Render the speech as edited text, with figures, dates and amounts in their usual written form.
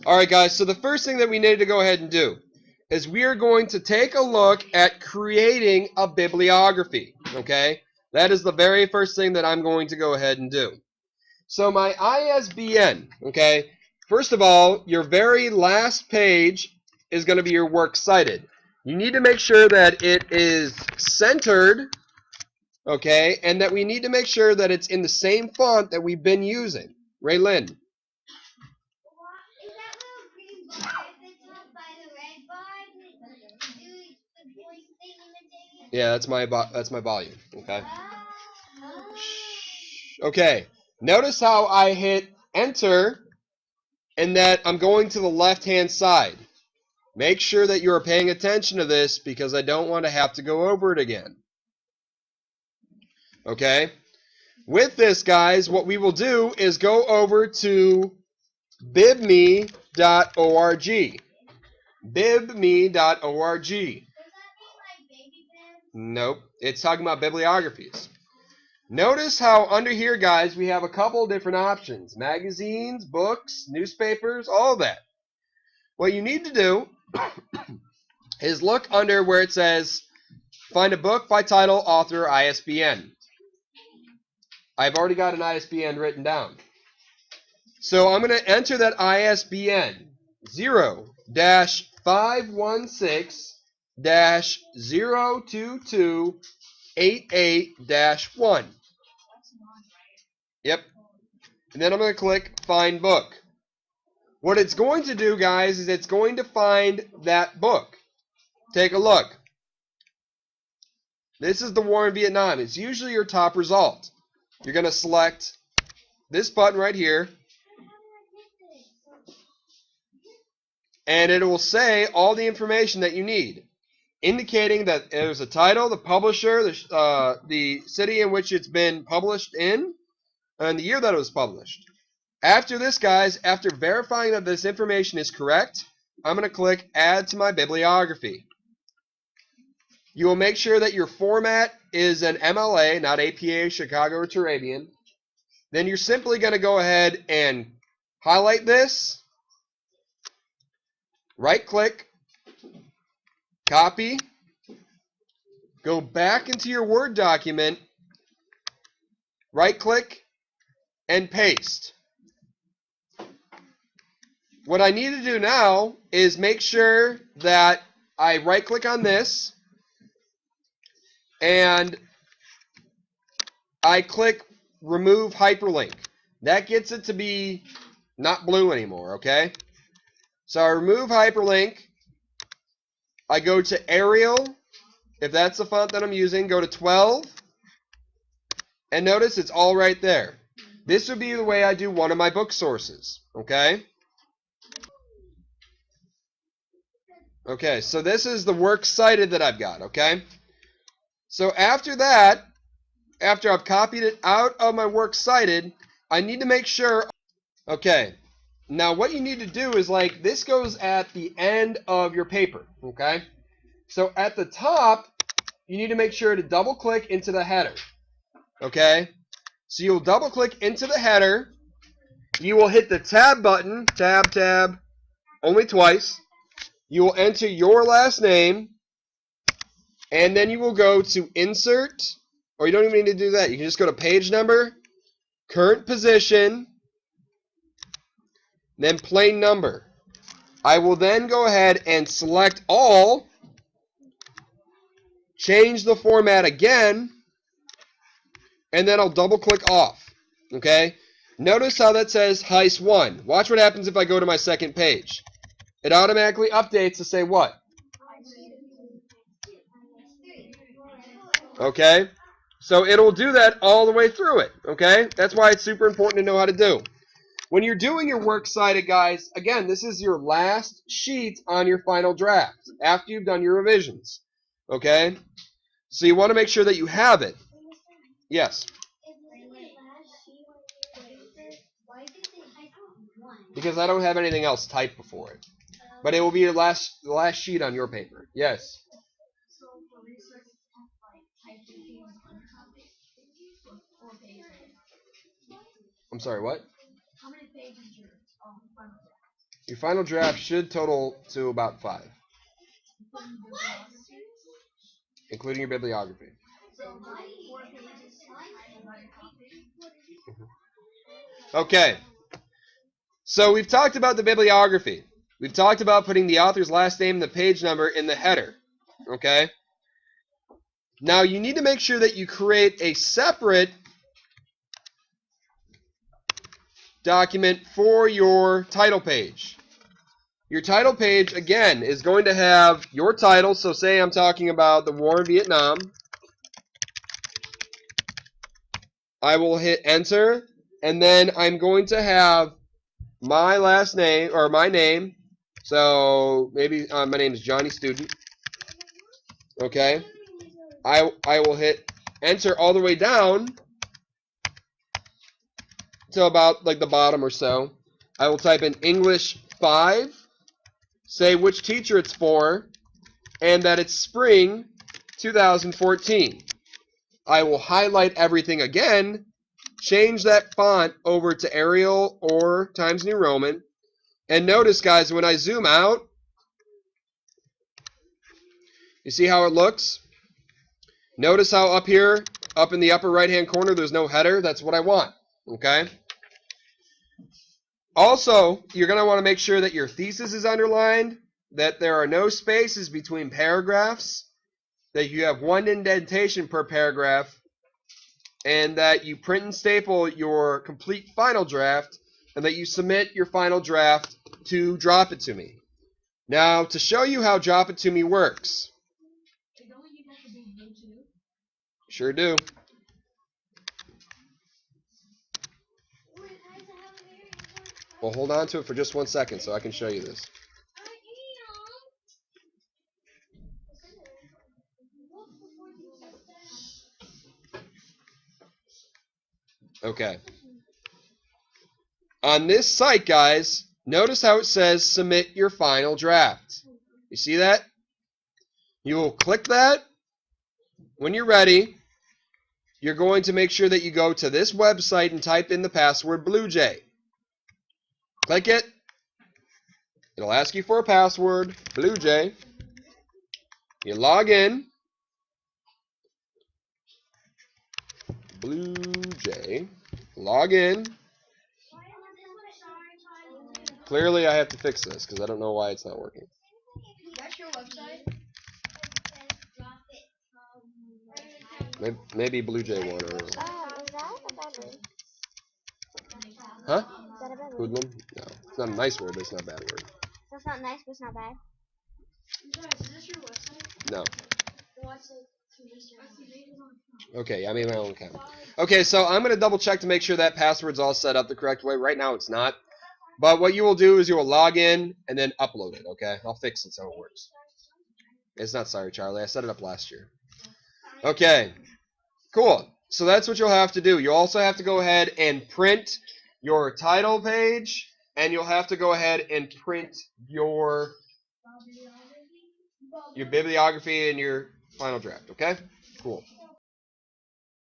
Alright guys, so the first thing that we need to go ahead and do is we are going to take a look at creating a bibliography. Okay? That is the very first thing that I'm going to go ahead and do. So my ISBN, okay, first of all, your very last page is going to be your works cited. You need to make sure that it is centered, okay, and that we need to make sure that it's in the same font that we've been using. Raylyn. Yeah, that's my volume. Okay. Okay. Notice how I hit enter and that I'm going to the left-hand side. Make sure that you are paying attention to this because I don't want to have to go over it again. Okay? With this, guys, what we will do is go over to bibme.org. Bibme.org. Nope. It's talking about bibliographies. Notice how under here, guys, we have a couple different options. Magazines, books, newspapers, all of that. What you need to do is look under where it says find a book by title, author, ISBN. I've already got an ISBN written down. So I'm going to enter that ISBN 0-516-02288-1. Yep. And then I'm going to click Find Book. What it's going to do, guys, is it's going to find that book. Take a look. This is the War in Vietnam. It's usually your top result. You're going to select this button right here, and it will say all the information that you need, indicating that there's a title, the publisher, the city in which it's been published in, and the year that it was published. After this, guys, after verifying that this information is correct, I'm going to click Add to my bibliography. You will make sure that your format is an MLA, not APA, Chicago, or Turabian. Then you're simply going to go ahead and highlight this, right-click, copy, go back into your Word document, right-click, and paste. What I need to do now is make sure that I right-click on this, and I click Remove Hyperlink. That gets it to be not blue anymore, okay? So I remove Hyperlink. I go to Arial. If that's the font that I'm using, go to 12. And notice it's all right there. This would be the way I do one of my book sources, okay? Okay, so this is the works cited that I've got, okay? So after that, after I've copied it out of my works cited, I need to make sure, okay, now what you need to do is like, this goes at the end of your paper, okay? So at the top, you need to make sure to double click into the header, okay? So you'll double click into the header, you will hit the tab button, tab, only twice. You will enter your last name, and then you will go to Insert, or you don't even need to do that. You can just go to Page Number, Current Position, then Plain Number. I will then go ahead and select All, change the format again, and then I'll double-click Off. Okay? Notice how that says Heist 1. Watch what happens if I go to my second page. It automatically updates to say what? Okay? So it'll do that all the way through it. Okay? That's why it's super important to know how to do. When you're doing your works cited, guys, again, this is your last sheet on your final draft after you've done your revisions. Okay? So you want to make sure that you have it. Yes? Because I don't have anything else typed before it. But it will be your the last sheet on your paper. Yes? I'm sorry, what? Your final draft should total to about 5, including your bibliography. Okay, so we've talked about the bibliography. We've talked about putting the author's last name and the page number in the header. Okay? Now you need to make sure that you create a separate document for your title page. Your title page, again, is going to have your title. So say I'm talking about the war in Vietnam. I will hit enter, and then I'm going to have my last name, or my name. So maybe my name is Johnny Student. Okay. I will hit enter all the way down to about like the bottom or so. I will type in English 5, say which teacher it's for, and that it's spring 2014. I will highlight everything again, change that font over to Arial or Times New Roman, and notice, guys, when I zoom out, you see how it looks? Notice how up here, up in the upper right-hand corner, there's no header. That's what I want, okay? Also, you're going to want to make sure that your thesis is underlined, that there are no spaces between paragraphs, that you have one indentation per paragraph, and that you print and staple your complete final draft, and that you submit your final draft to Drop It To Me. Now, to show you how Drop It To Me works. Sure do. Well, hold on to it for just 1 second so I can show you this. Okay. On this site, guys, notice how it says submit your final draft. You see that? You will click that. When you're ready, you're going to make sure that you go to this website and type in the password BlueJ. Click it. It'll ask you for a password, BlueJ. You log in. BlueJ. Log in. Clearly, I have to fix this because I don't know why it's not working. That's your website? Maybe BlueJ won. Or... Is that a bad word? Huh? Is that a bad word? Hoodlum? No. It's not a nice word, but it's not a bad word. So it's not nice, but it's not bad. Guys, is this your website? No. What's it? Okay, I made my own account. Okay, so I'm going to double check to make sure that password's all set up the correct way. Right now it's not. But what you will do is you will log in and then upload it, okay? I'll fix it so it works. It's not Sorry Charlie. I set it up last year. Okay, cool. So that's what you'll have to do. You'll also have to go ahead and print your title page, and you'll have to go ahead and print your bibliography and your final draft, okay? Cool.